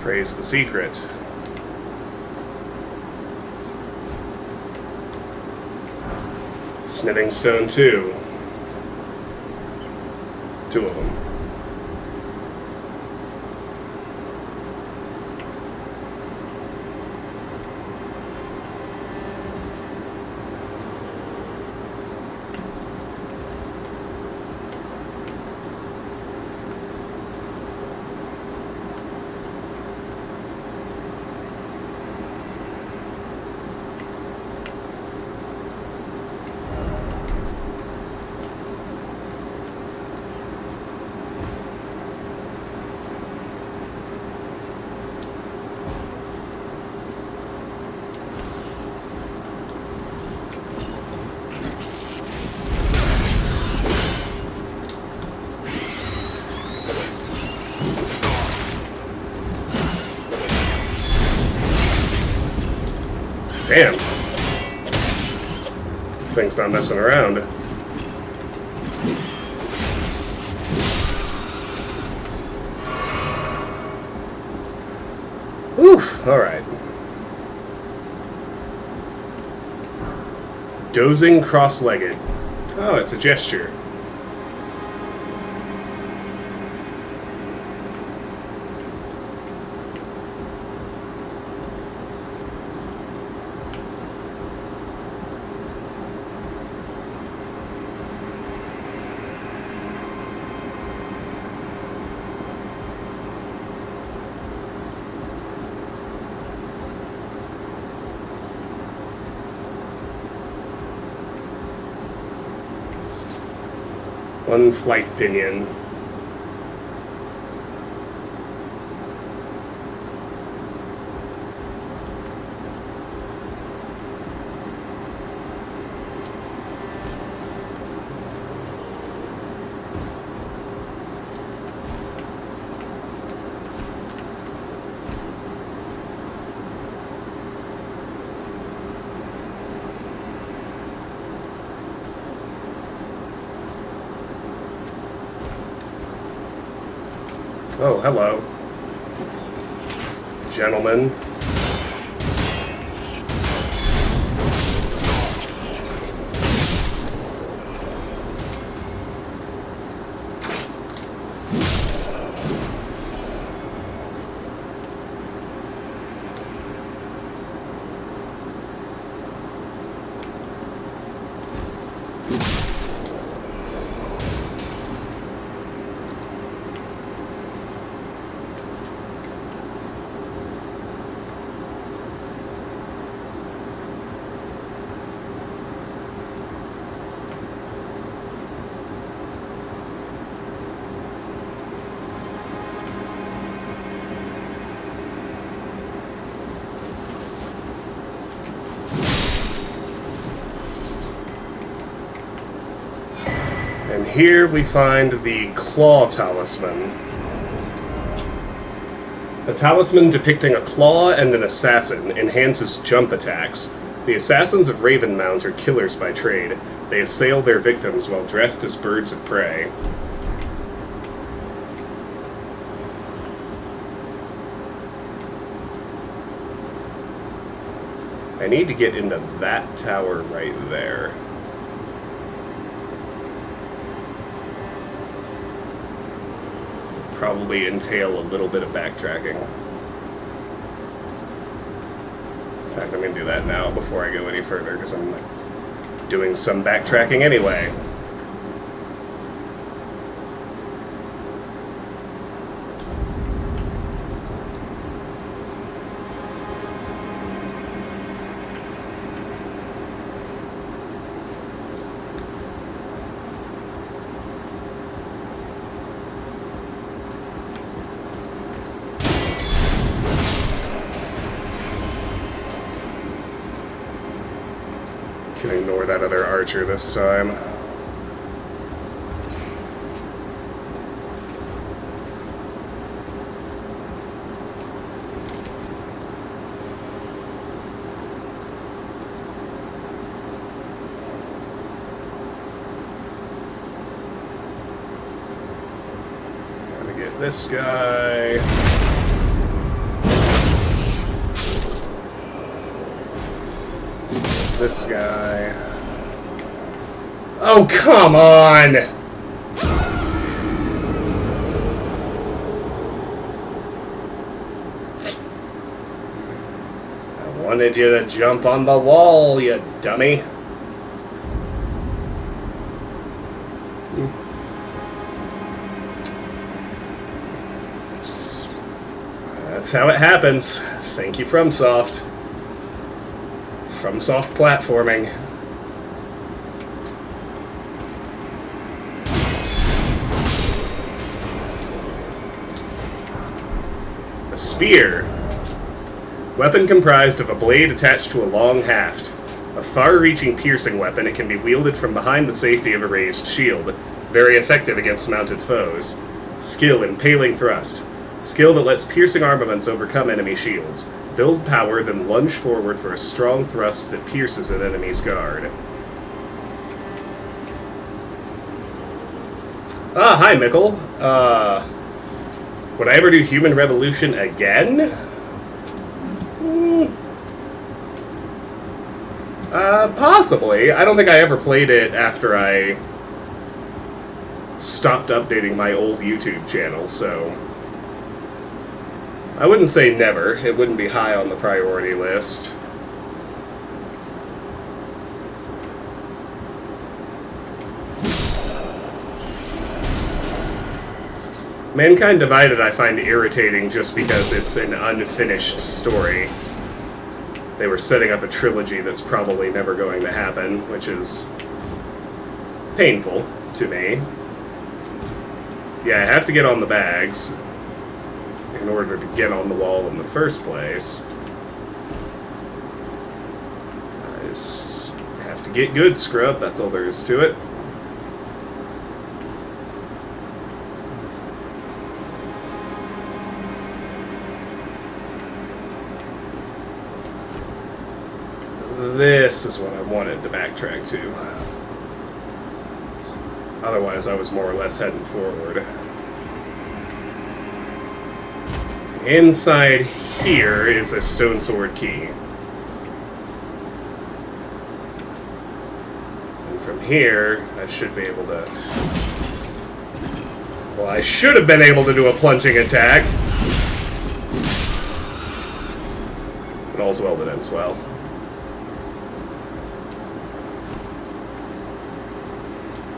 Praise the secret. Smithing stone 2. 2 of them. Damn. This thing's not messing around. Oof, alright. Dozing cross-legged. Oh, it's a gesture. One flight pinion. Oh, hello. Gentlemen. And here we find the Claw Talisman. A talisman depicting a claw and an assassin enhances jump attacks. The assassins of Ravenmount are killers by trade. They assail their victims while dressed as birds of prey. I need to get into that tower right there. Probably entail a little bit of backtracking. In fact, I'm going to do that now before I go any further, because I'm doing some backtracking anyway. Can ignore that other archer this time. Gotta get this guy. This guy. Oh, come on! I wanted you to jump on the wall, you dummy. That's how it happens. Thank you, FromSoft. FromSoft platforming. A spear. Weapon comprised of a blade attached to a long haft. A far-reaching piercing weapon, it can be wielded from behind the safety of a raised shield. Very effective against mounted foes. Skill, Impaling Thrust. Skill that lets piercing armaments overcome enemy shields. Build power, then lunge forward for a strong thrust that pierces an enemy's guard. Ah, hi, Mickle. Would I ever do Human Revolution again? Possibly. I don't think I ever played it after I stopped updating my old YouTube channel, so I wouldn't say never. It wouldn't be high on the priority list. Mankind Divided I find irritating just because it's an unfinished story. They were setting up a trilogy that's probably never going to happen, which is painful to me. Yeah, I have to get on the bags in order to get on the wall in the first place. I just have to get good, scrub. That's all there is to it. This is what I wanted to backtrack to. Otherwise, I was more or less heading forward. Inside here is a stone sword key. And from here, I should be able to... Well, I should have been able to do a plunging attack. But all's well that ends well.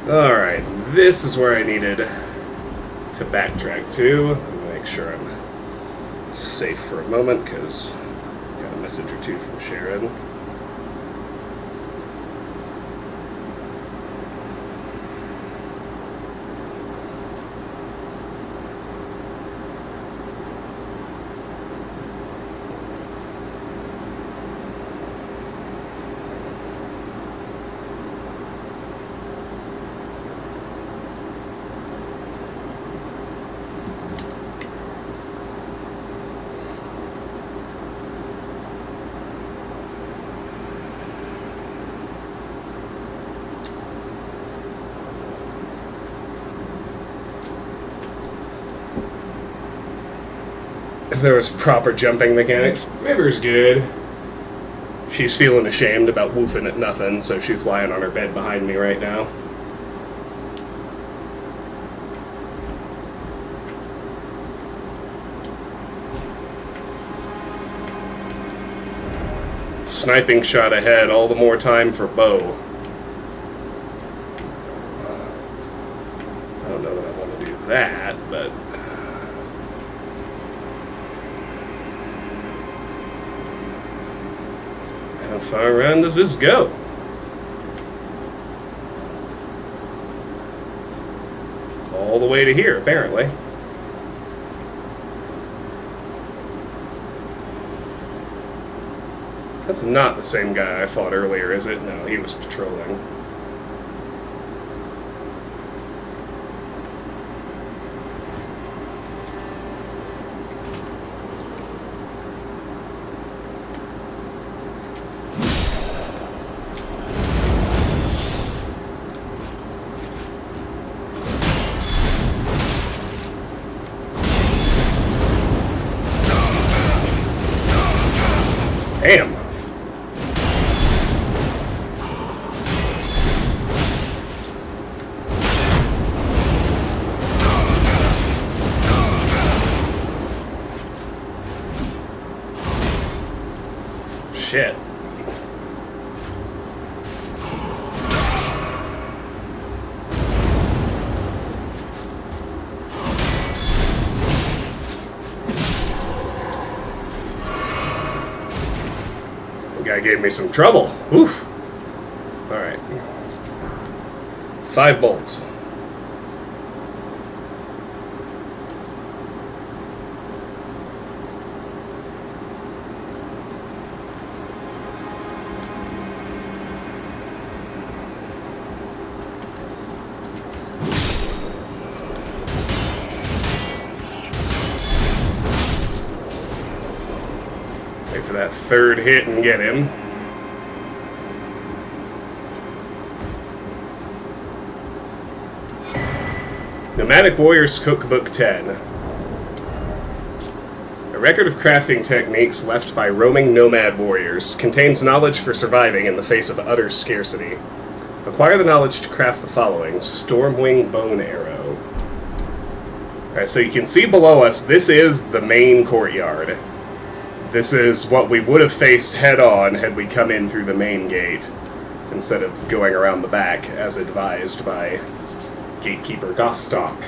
Alright, this is where I needed to backtrack to. Make sure I'm safe for a moment, because I've got a message or two from Sharon. If there was proper jumping mechanics, River's good. She's feeling ashamed about woofing at nothing, so she's lying on her bed behind me right now. Sniping shot ahead, all the more time for bow. I don't know that I want to do that, but... How far around does this go? All the way to here, apparently. That's not the same guy I fought earlier, is it? No, he was patrolling. Damn. That gave me some trouble. Oof. Alright. 5 bolts. Wait for that third hit and get him. Nomadic Warriors Cookbook 10. A record of crafting techniques left by roaming nomad warriors contains knowledge for surviving in the face of utter scarcity. Acquire the knowledge to craft the following: Stormwing Bone Arrow. Alright, so you can see below us, this is the main courtyard. This is what we would have faced head-on had we come in through the main gate, instead of going around the back, as advised by Gatekeeper Gostock.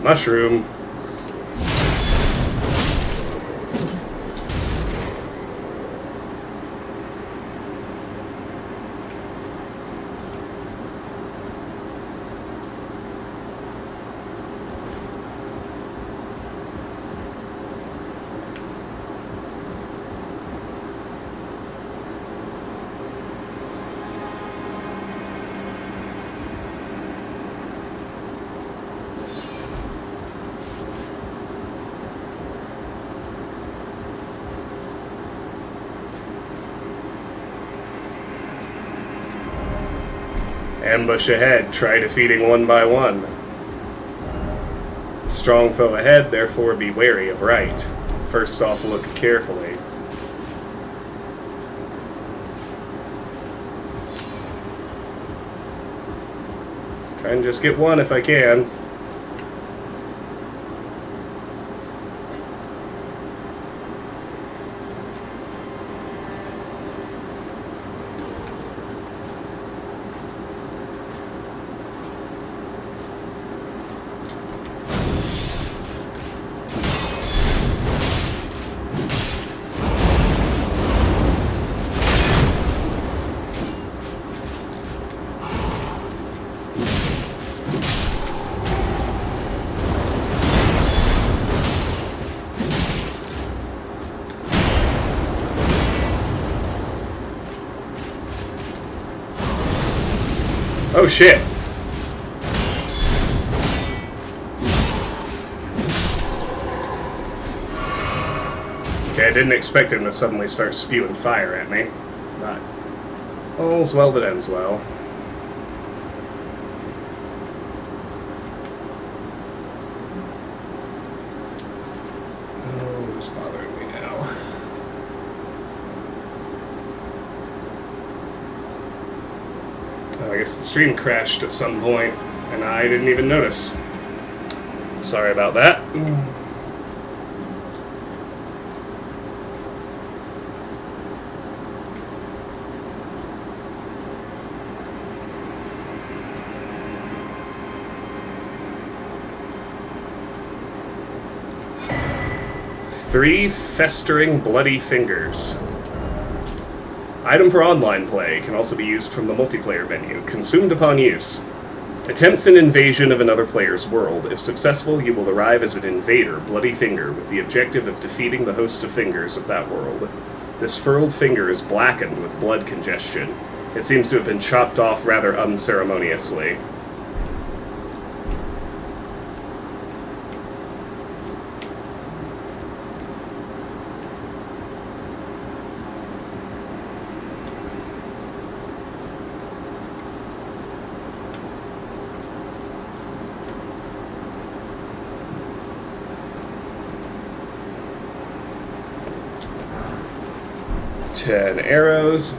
Mushroom. Ambush ahead, try defeating one by one. Strong foe ahead, therefore be wary of right. First off, look carefully. Try and just get one if I can. Oh shit. Okay, I didn't expect him to suddenly start spewing fire at me. But all's well that ends well. Oh, who's bothering me now? I guess the stream crashed at some point, and I didn't even notice. Sorry about that. Three festering bloody fingers. Item for online play can also be used from the multiplayer menu, consumed upon use. Attempts an invasion of another player's world. If successful, you will arrive as an invader, Bloody Finger, with the objective of defeating the host of fingers of that world. This furled finger is blackened with blood congestion. It seems to have been chopped off rather unceremoniously. 10 arrows.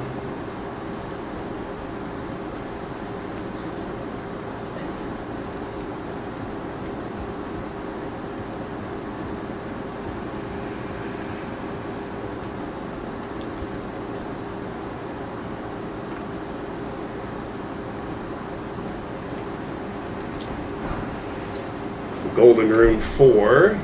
Golden Rune 4.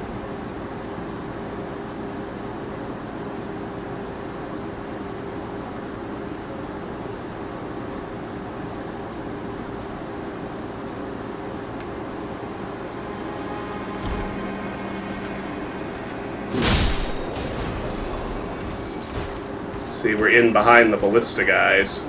See, we're in behind the ballista guys.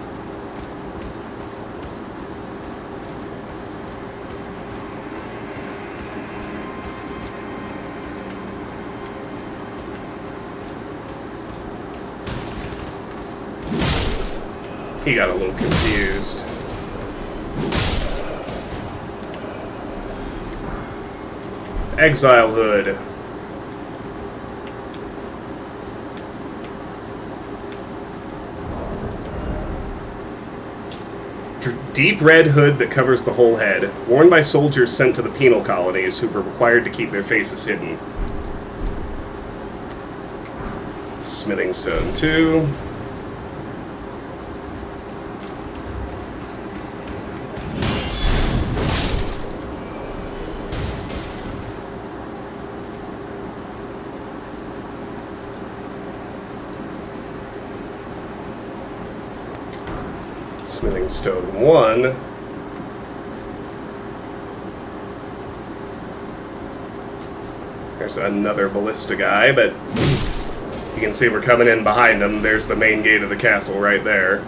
He got a little confused. Exile Hood. Deep red hood that covers the whole head, worn by soldiers sent to the penal colonies who were required to keep their faces hidden. Smithing Stone 2. Smithing Stone 1. There's another ballista guy, but you can see we're coming in behind him. There's the main gate of the castle right there.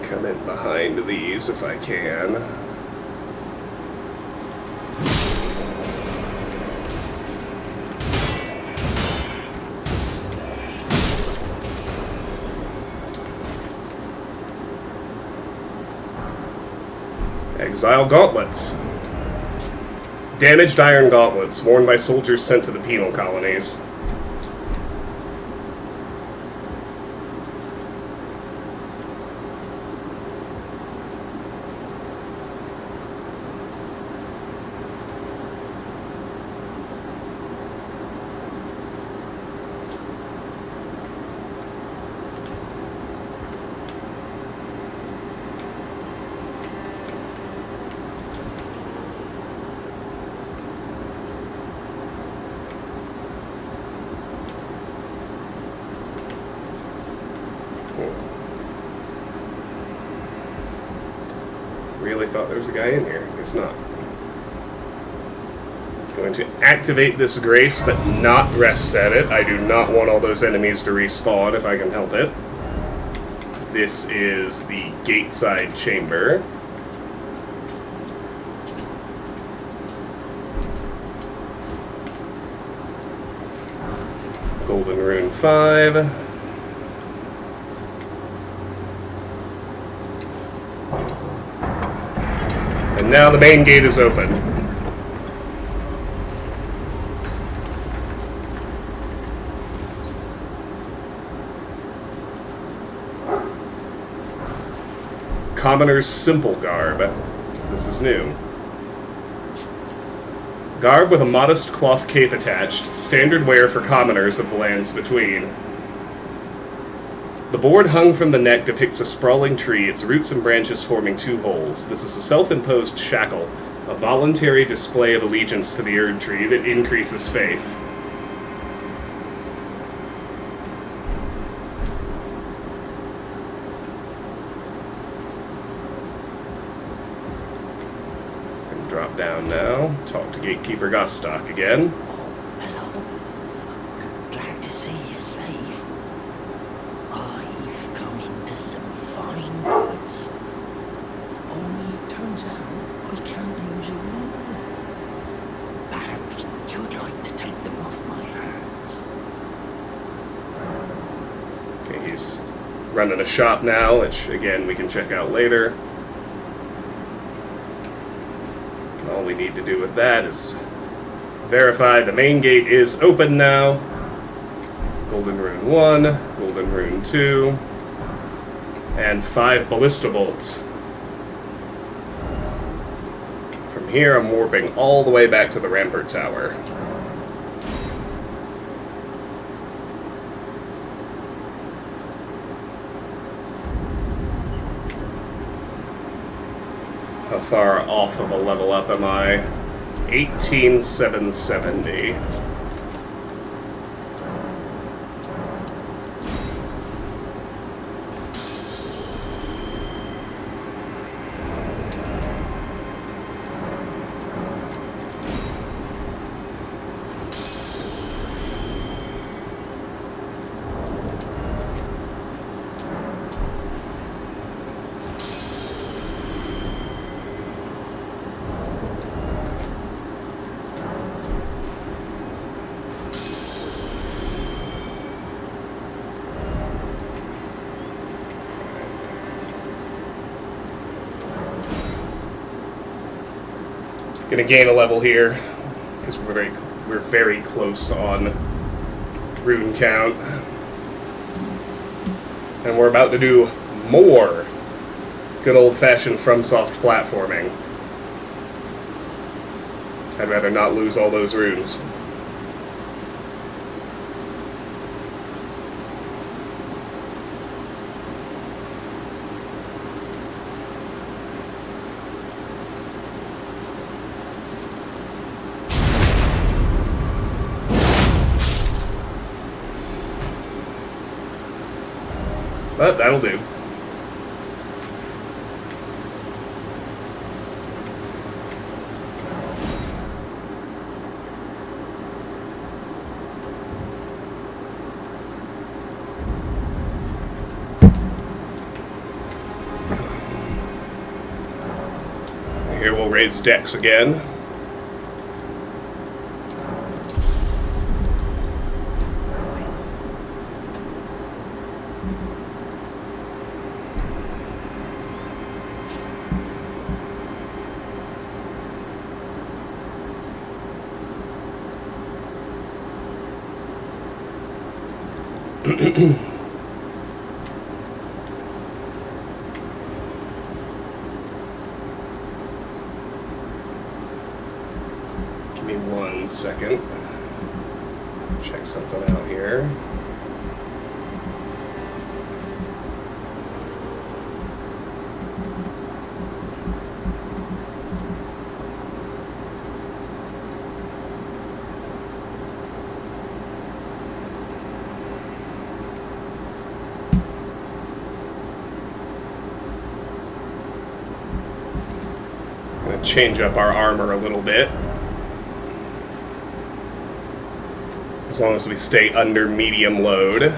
Come in behind these if I can. Exile Gauntlets. Damaged iron gauntlets, worn by soldiers sent to the penal colonies. Really thought there was a guy in here. Guess not. Going to activate this grace, but not rest at it. I do not want all those enemies to respawn if I can help it. This is the gateside chamber. Golden Rune 5. And now the main gate is open. Commoner's Simple Garb. This is new. Garb with a modest cloth cape attached, standard wear for commoners of the lands between. The board hung from the neck depicts a sprawling tree, its roots and branches forming two holes. This is a self-imposed shackle, a voluntary display of allegiance to the Erd Tree that increases faith. Can drop down now, talk to Gatekeeper Gostock again. He's running a shop now, which, again, we can check out later. And all we need to do with that is verify the main gate is open now. Golden Rune 1, Golden Rune 2, and 5 Ballista Bolts. From here, I'm warping all the way back to the Rampart Tower. How far off of a level up am I? 18,770. Gonna gain a level here because we're very close on rune count, and we're about to do more good old-fashioned FromSoft platforming. I'd rather not lose all those runes. But that'll do. Here we'll raise decks again. Give me 1 second. Check something out here. Change up our armor a little bit. As long as we stay under medium load.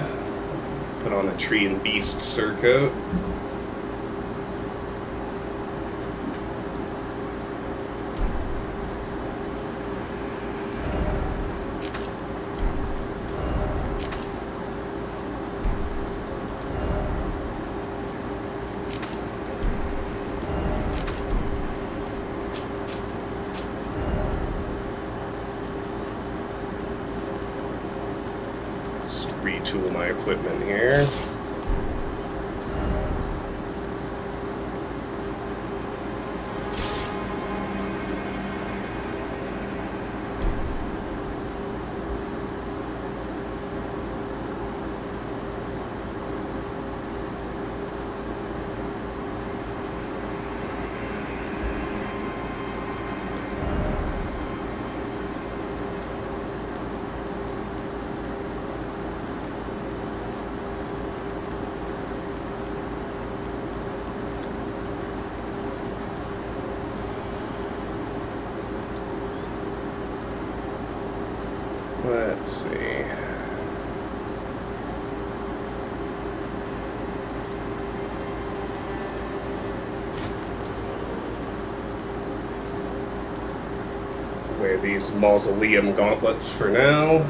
Put on a Tree and Beast surcoat. Retool my equipment here. Let's see. Wear these mausoleum gauntlets for now.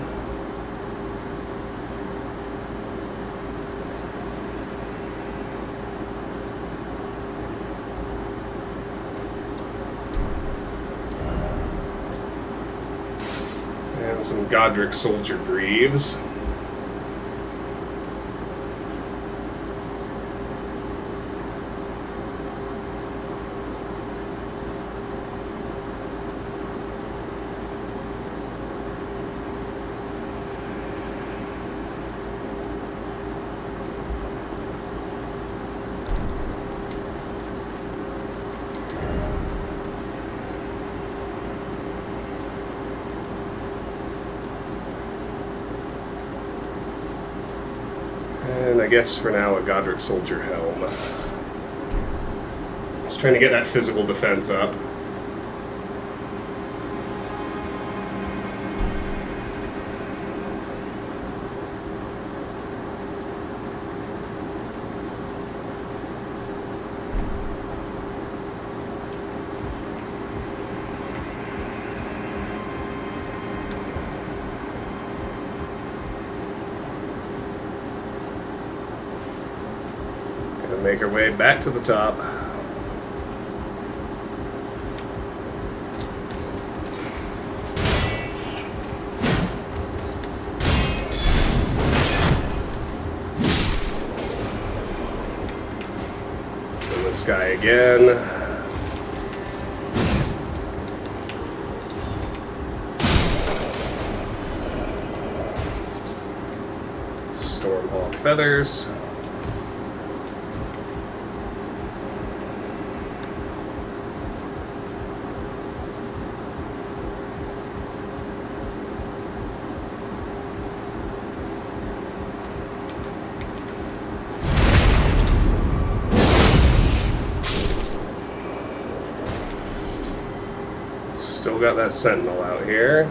Some Godric soldier greaves. And I guess for now a Godric soldier helm. Just trying to get that physical defense up. Make our way back to the top. In the sky again. Stormhawk feathers. Still got that sentinel out here.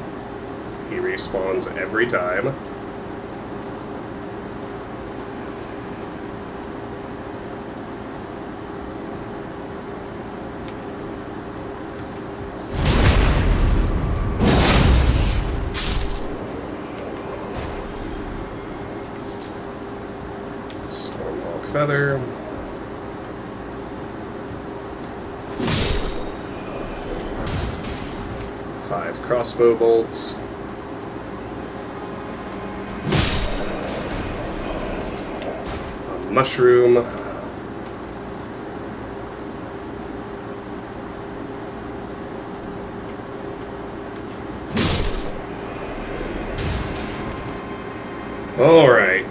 He respawns every time. Stormhawk feather. Five crossbow bolts. A mushroom. All right.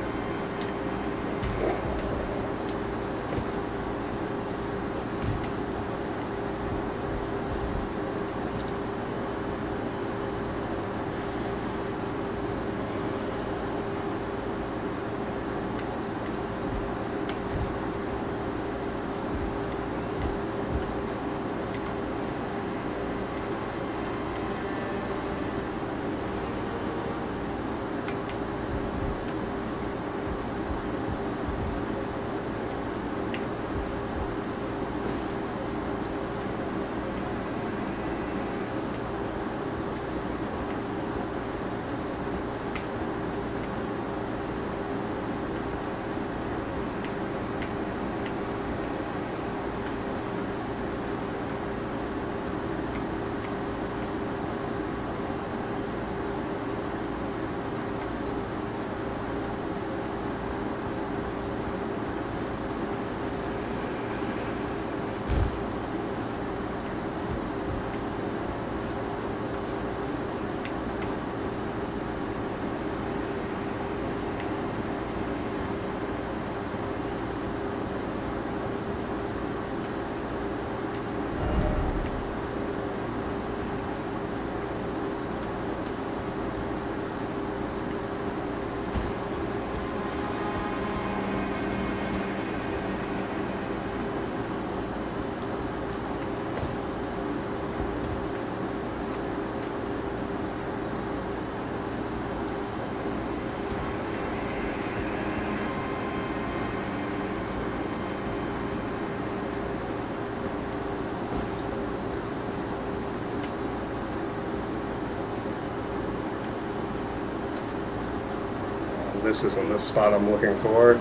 This isn't the spot I'm looking for.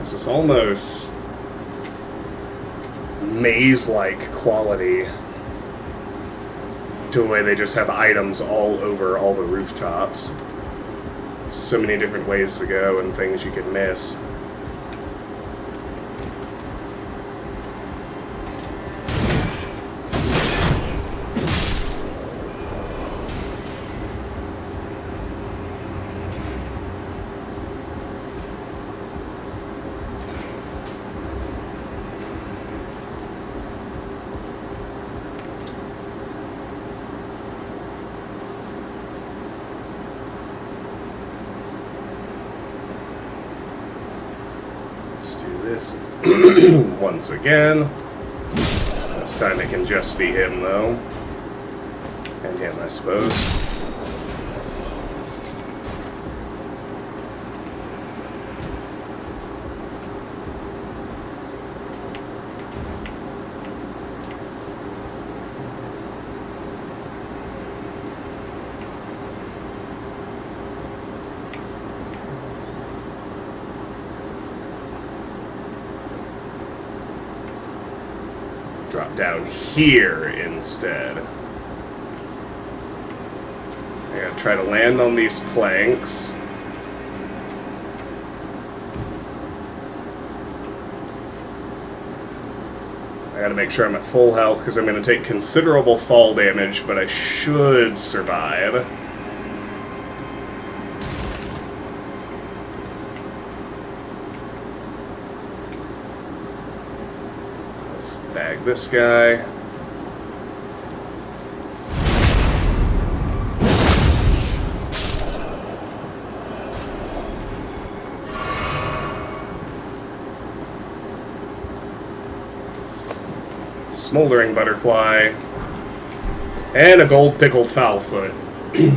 There's this almost maze-like quality to the way they just have items all over all the rooftops. So many different ways to go and things you could miss. Let's do this once again. This time it can just be him, though. And him, I suppose. Drop down here instead. I gotta try to land on these planks. I gotta make sure I'm at full health because I'm gonna take considerable fall damage, but I should survive. Bag this guy. Smoldering butterfly. And a gold pickled foulfoot.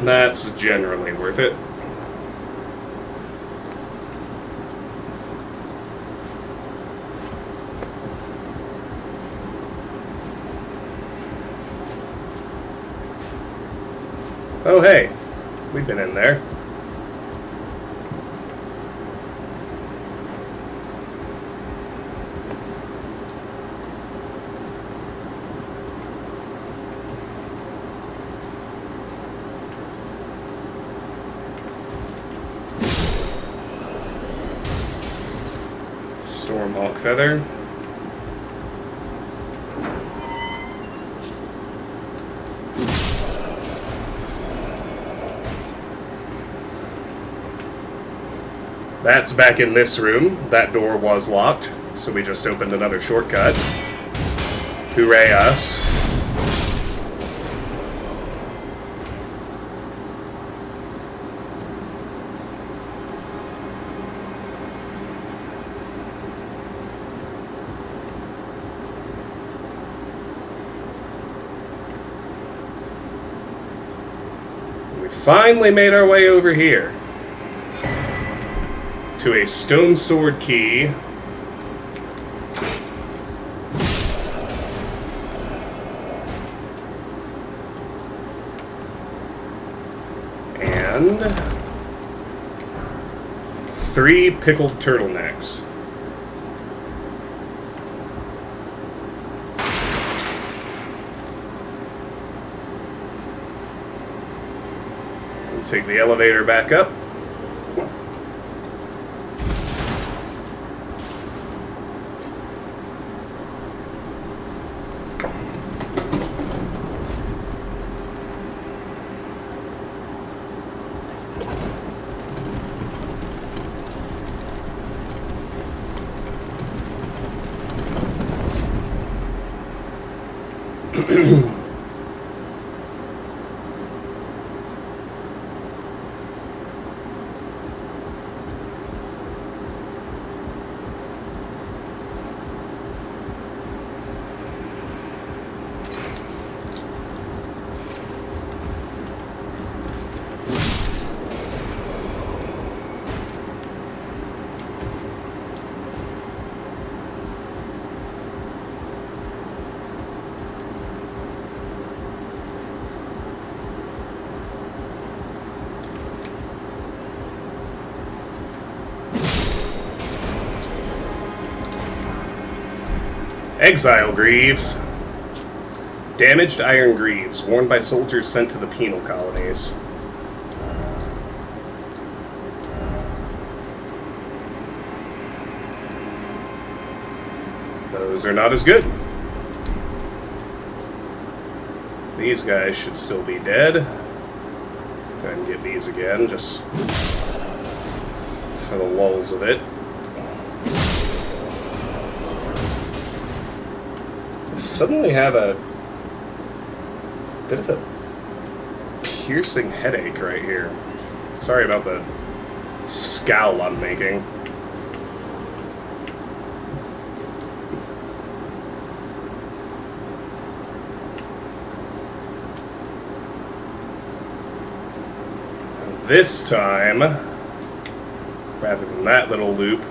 That's generally worth it. Oh, hey. We've been in there. Stormhawk feather. That's back in this room. That door was locked, so we just opened another shortcut. Hooray us. We finally made our way over here. To a stone sword key. And 3 pickled turtlenecks. We'll take the elevator back up. Exile Greaves. Damaged iron greaves, worn by soldiers sent to the penal colonies. Those are not as good. These guys should still be dead. Go ahead and get these again, just for the lulz of it. I suddenly have a bit of a piercing headache right here. Sorry about the scowl I'm making. This time, rather than that little loop,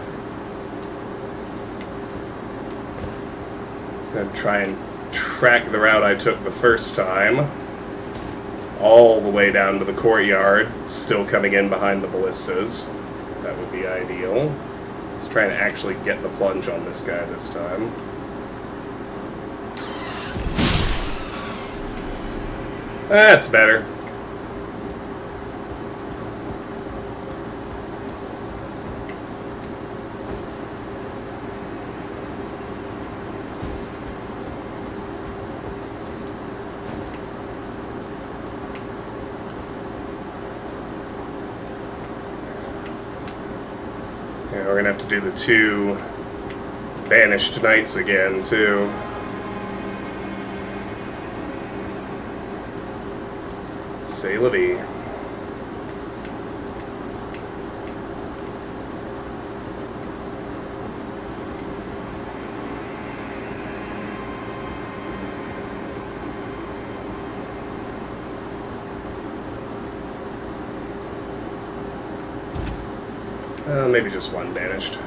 I'm going to try and track the route I took the first time all the way down to the courtyard, still coming in behind the ballistas. That would be ideal. Let's try and actually get the plunge on this guy this time. That's better. Yeah, we're gonna have to do the 2 banished knights again, too. C'est la vie. Maybe just 1 banished.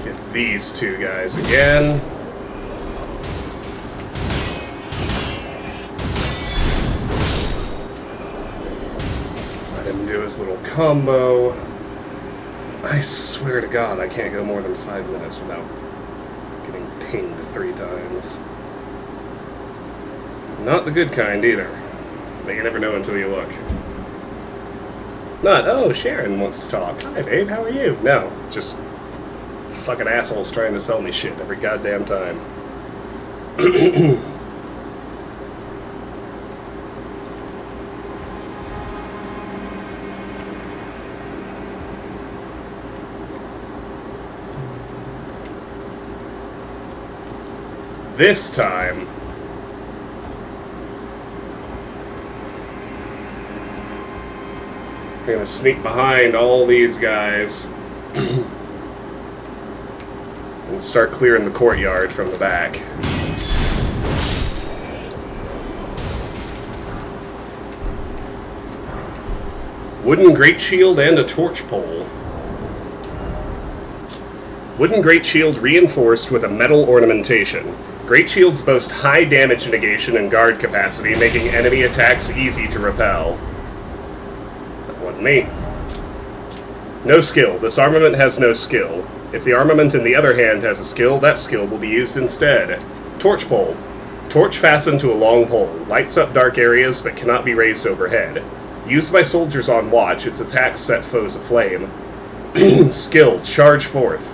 Get these 2 guys again. Let him do his little combo. I swear to God, I can't go more than 5 minutes without getting pinged 3 times. Not the good kind, either. But you never know until you look. Not, oh, Sharon wants to talk. Hi, babe, how are you? No, just fucking assholes trying to sell me shit every goddamn time. This time, I'm gonna sneak behind all these guys and start clearing the courtyard from the back. Wooden great shield and a torch pole. Wooden great shield reinforced with a metal ornamentation. Great shields boast high damage negation and guard capacity, making enemy attacks easy to repel. That wasn't me. No skill. This armament has no skill. If the armament in the other hand has a skill, that skill will be used instead. Torch pole. Torch fastened to a long pole. Lights up dark areas, but cannot be raised overhead. Used by soldiers on watch, its attacks set foes aflame. Skill. Charge forth.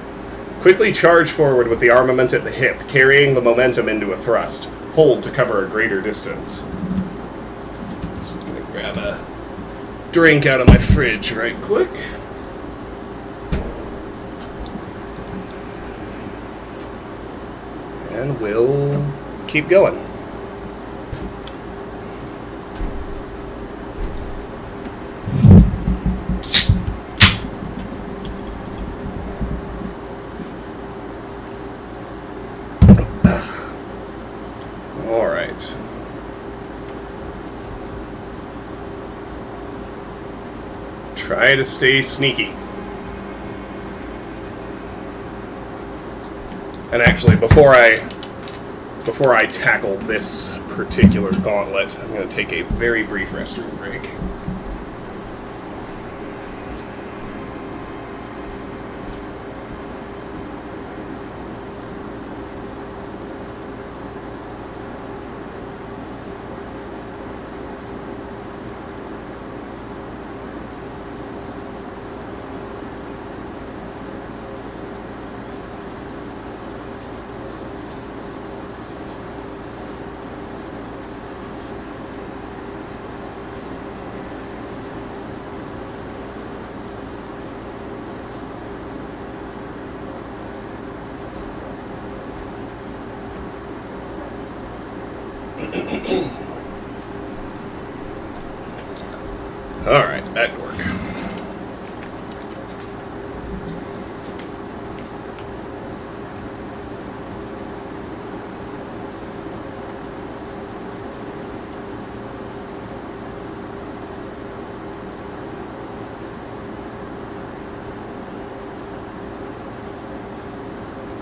Quickly charge forward with the armament at the hip, carrying the momentum into a thrust. Hold to cover a greater distance. So I'm going to grab a drink out of my fridge right quick. And we'll keep going. Try to stay sneaky. And actually, before I tackle this particular gauntlet, I'm going to take a very brief restroom break. Alright, that can work.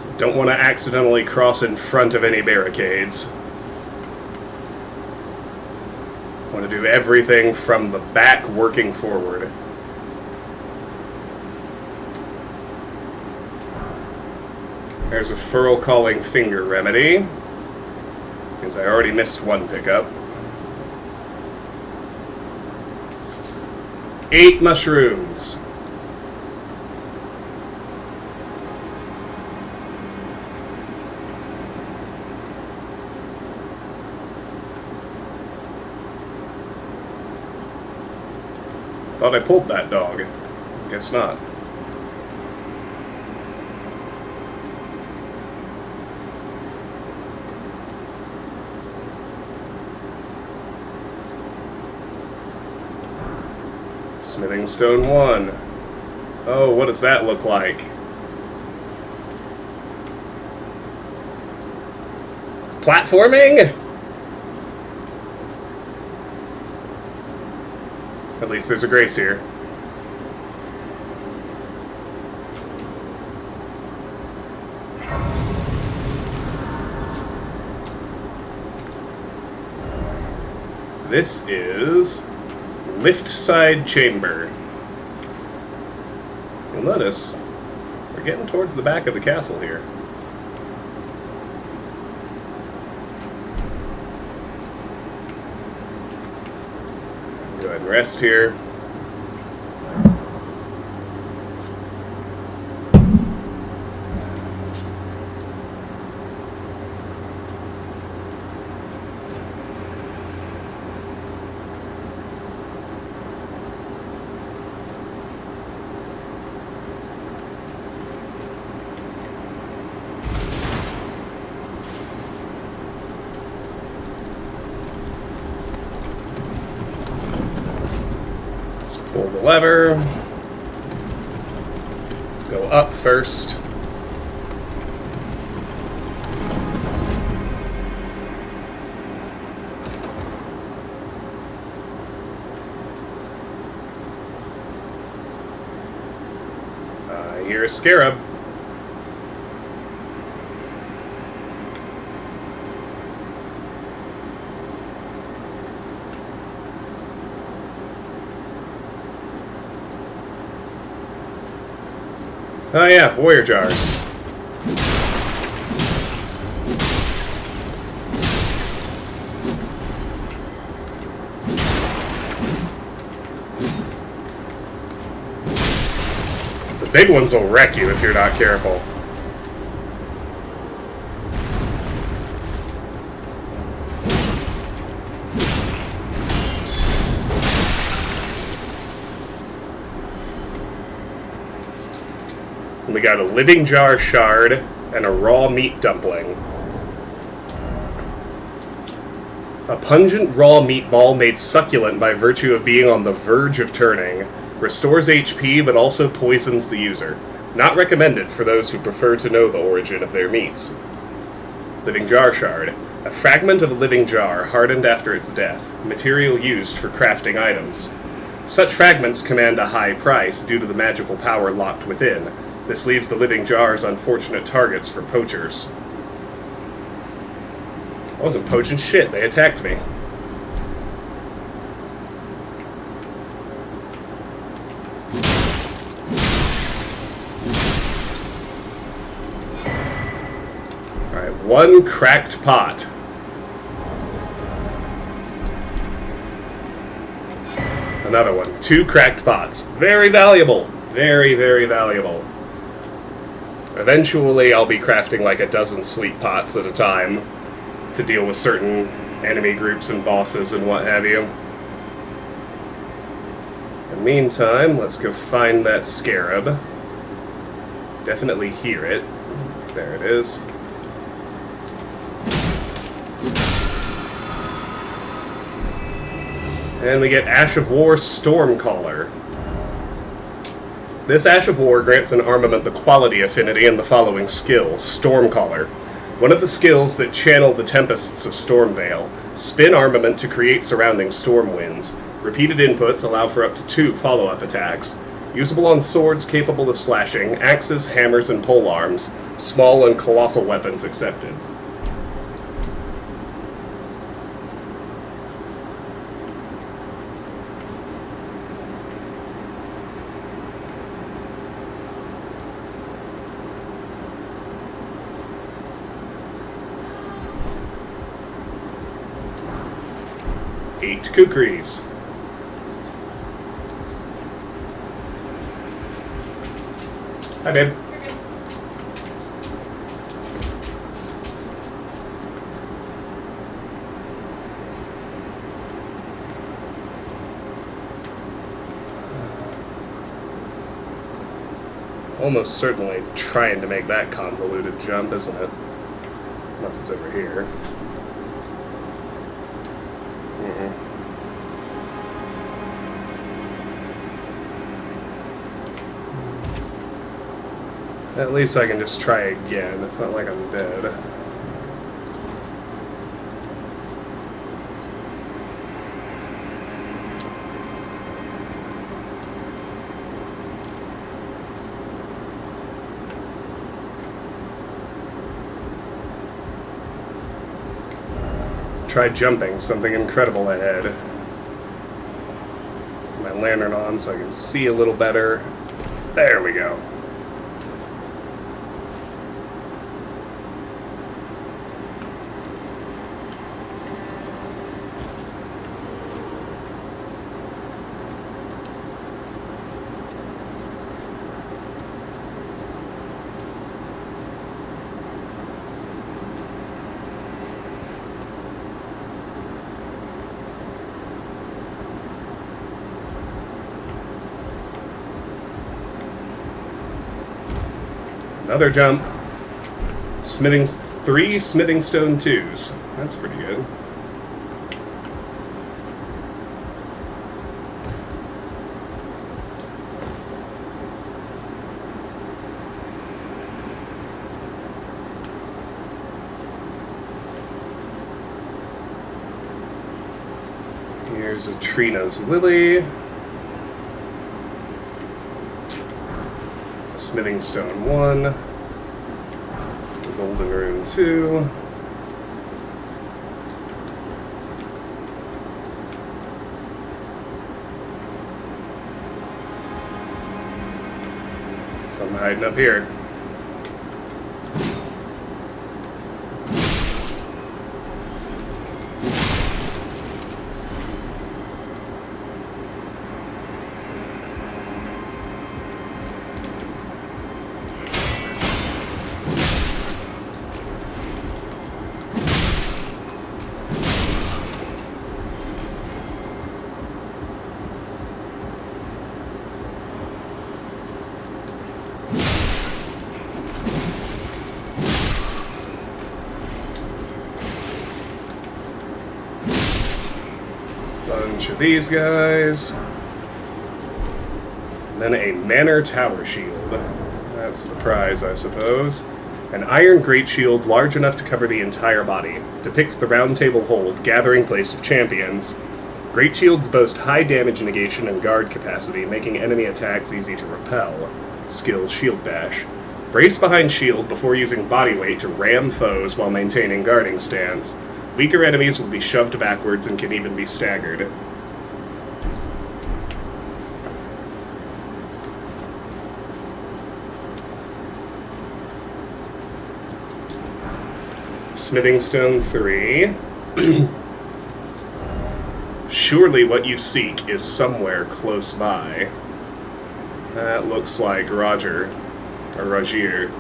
So don't want to accidentally cross in front of any barricades. Want to do everything from the back working forward. There's a furl calling finger remedy. Means I already missed one pickup. 8 mushrooms. Thought I pulled that dog. Guess not. Smithing stone 1. Oh, what does that look like? Platforming? At least there's a grace here. This is lift side chamber. You'll notice we're getting towards the back of the castle here. Go ahead and rest here. Pull the lever. Go up first. I hear a scarab. Oh yeah, warrior jars. The big ones will wreck you if you're not careful. We got a living jar shard and a raw meat dumpling. A pungent raw meatball made succulent by virtue of being on the verge of turning. Restores HP but also poisons the user. Not recommended for those who prefer to know the origin of their meats. Living jar shard. A fragment of a living jar hardened after its death. Material used for crafting items. Such fragments command a high price due to the magical power locked within. This leaves the living jars unfortunate targets for poachers. I wasn't poaching shit, they attacked me. Alright, one cracked pot. Another one. 2 cracked pots. Very valuable. Very, very valuable. Eventually, I'll be crafting like a dozen sleep pots at a time to deal with certain enemy groups and bosses and what have you. In the meantime, let's go find that scarab. Definitely hear it. There it is. And we get Ash of War Stormcaller. This Ash of War grants an armament the quality affinity in the following skills. Stormcaller. One of the skills that channel the tempests of Stormvale. Spin armament to create surrounding storm winds. Repeated inputs allow for up to 2 follow-up attacks. Usable on swords capable of slashing, axes, hammers, and polearms. Small and colossal weapons accepted. Kukris. Hi, babe. Almost certainly trying to make that convoluted jump, isn't it? Unless it's over here. At least I can just try again. It's not like I'm dead. Try jumping. Something incredible ahead. My lantern on so I can see a little better. There we go. Another jump. 3 smithing stone 2s. That's pretty good. Here's a Trina's Lily. Smithing Stone 1, the Golden Rune 2, something hiding up here. Bunch of these guys. And then a Manor Tower Shield. That's the prize, I suppose. An iron great shield large enough to cover the entire body. Depicts the Round Table Hold, gathering place of champions. Great shields boast high damage negation and guard capacity, making enemy attacks easy to repel. Skill Shield Dash. Brace behind shield before using body weight to ram foes while maintaining guarding stance. Weaker enemies will be shoved backwards and can even be staggered. Smithing Stone 3. Surely what you seek is somewhere close by. That looks like Roger. Or Rogier.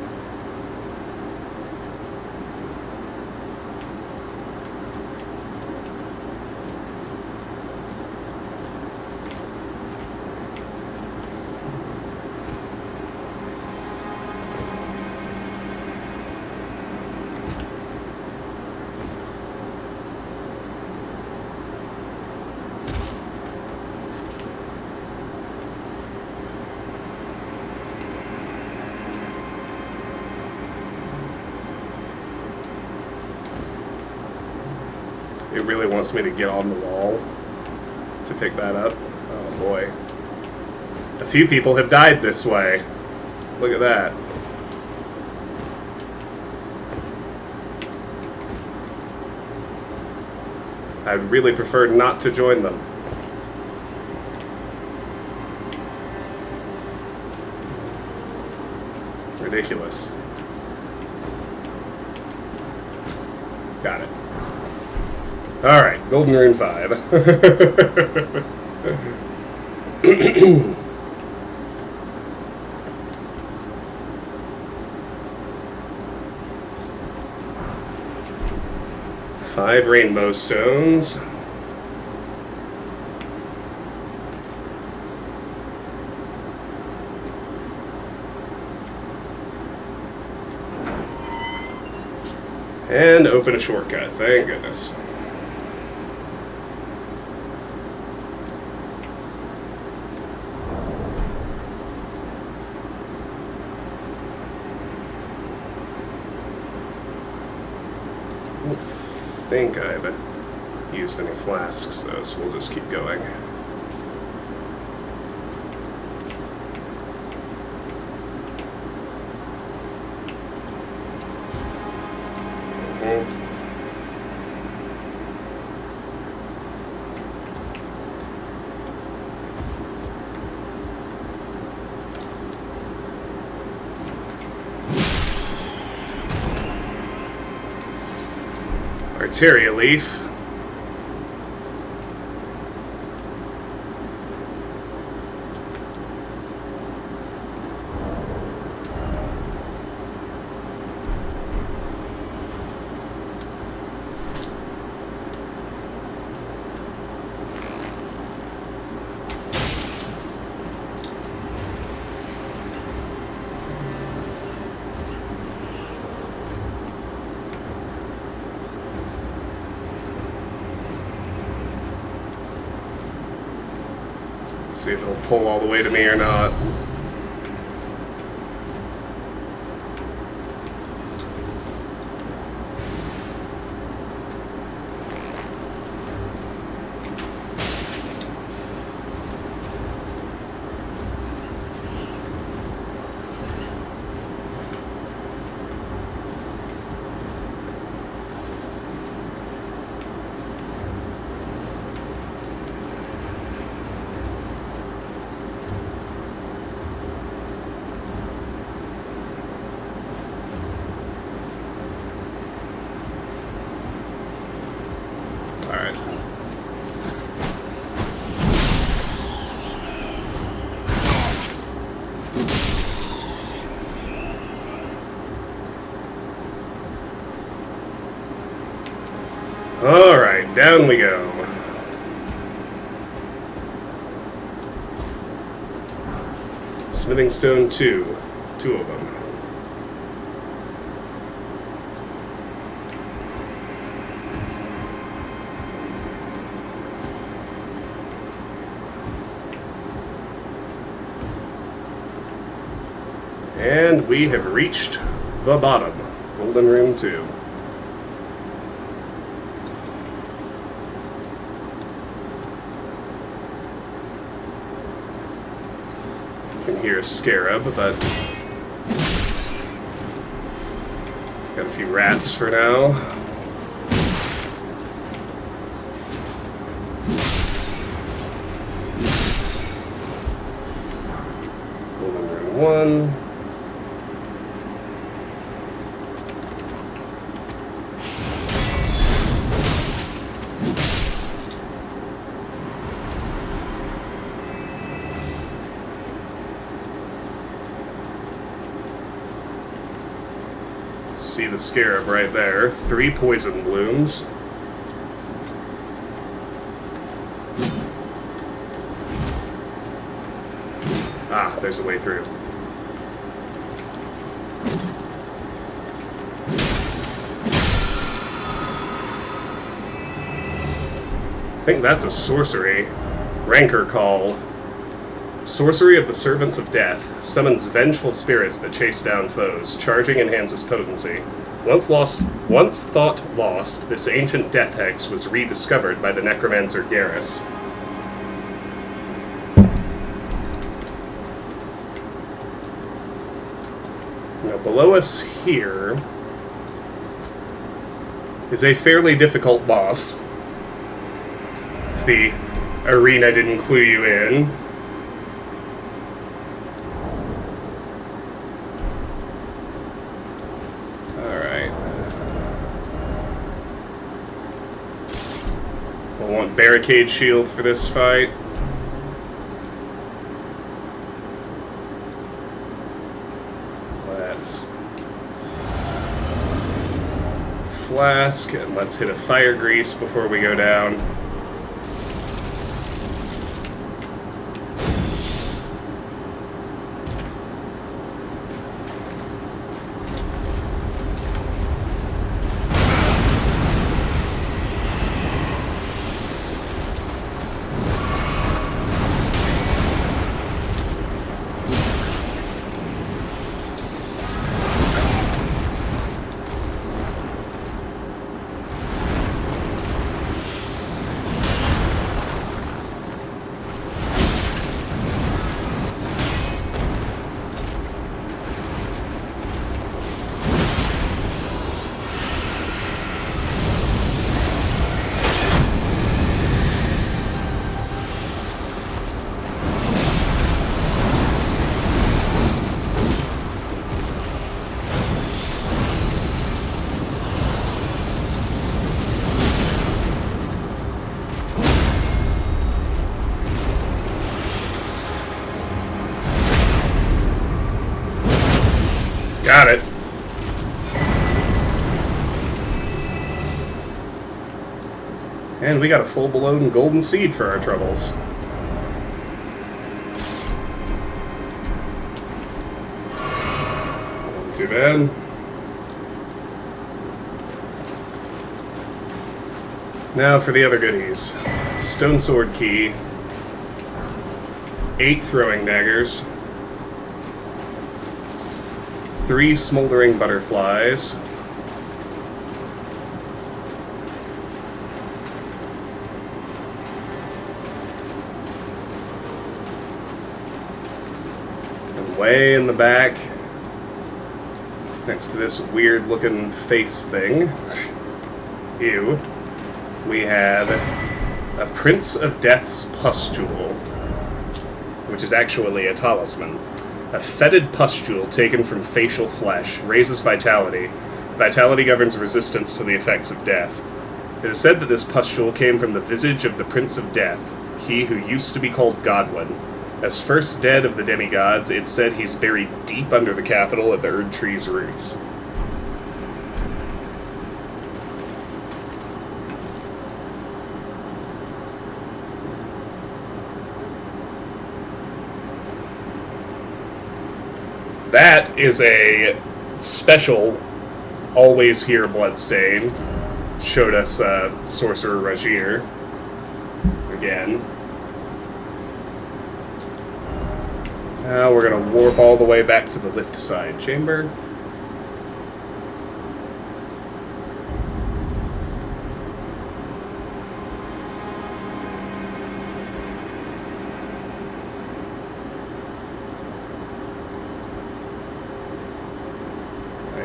It really wants me to get on the wall to pick that up. Oh boy. A few people have died this way. Look at that. I'd really prefer not to join them. Ridiculous. Got it. Alright, Golden Rune 5. Five Rainbow Stones. And open a shortcut, thank goodness. I think I've used any flasks though, so we'll just keep going. Arteria Leaf. See if it'll pull all the way to me or not. Alright, down we go. Smithing Stone 2. Two of them. And we have reached the bottom. Golden Rune 2. can hear a scarab, but got a few rats for now. Golden rune 1. See the scarab right there. 3 poison blooms. Ah, there's a way through. I think that's a sorcery. Rancor Call. Sorcery of the Servants of Death. Summons vengeful spirits that chase down foes. Charging enhances potency. Once thought lost, this ancient death hex was rediscovered by the necromancer Garrus. Now below us here is a fairly difficult boss. If the arena didn't clue you in. Barricade shield for this fight. Let's flask and let's hit a fire grease before we go down. Got it. And we got a full-blown golden seed for our troubles. Not too bad. Now for the other goodies. Stone Sword Key. 8 throwing daggers. 3 smoldering butterflies. And way in the back, next to this weird looking face thing, ew, we have a Prince of Death's pustule, which is actually a talisman. A fetid pustule taken from facial flesh raises vitality. Vitality governs resistance to the effects of death. It is said that this pustule came from the visage of the Prince of Death, he who used to be called Godwin. As first dead of the demigods, it's said he's buried deep under the capital at the Erd Tree's roots. That is a special Always Here Bloodstain. Showed us Sorcerer Rajir. Again. Now we're going to warp all the way back to the lift side chamber.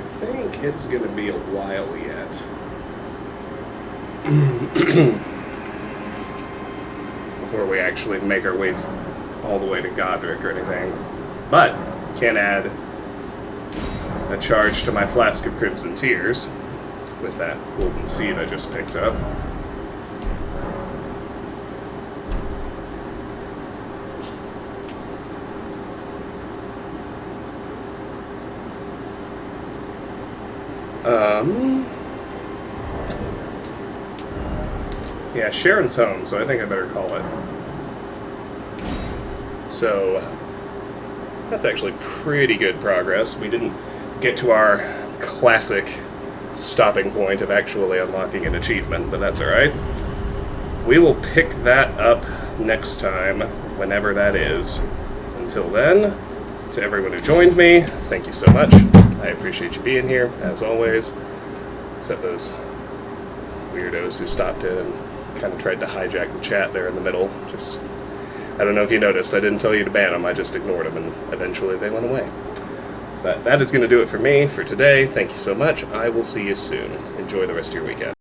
I think it's going to be a while yet. Before we actually make our way all the way to Godric or anything. But, can add a charge to my flask of Crimson Tears with that golden seed I just picked up. Yeah, Sharon's home, so I think I better call it. So, that's actually pretty good progress. We didn't get to our classic stopping point of actually unlocking an achievement, but that's alright. We will pick that up next time, whenever that is. Until then, to everyone who joined me, thank you so much. I appreciate you being here, as always. Except those weirdos who stopped in and kind of tried to hijack the chat there in the middle. Just, I don't know if you noticed, I didn't tell you to ban them, I just ignored them, and eventually they went away. But that is going to do it for me for today. Thank you so much. I will see you soon. Enjoy the rest of your weekend.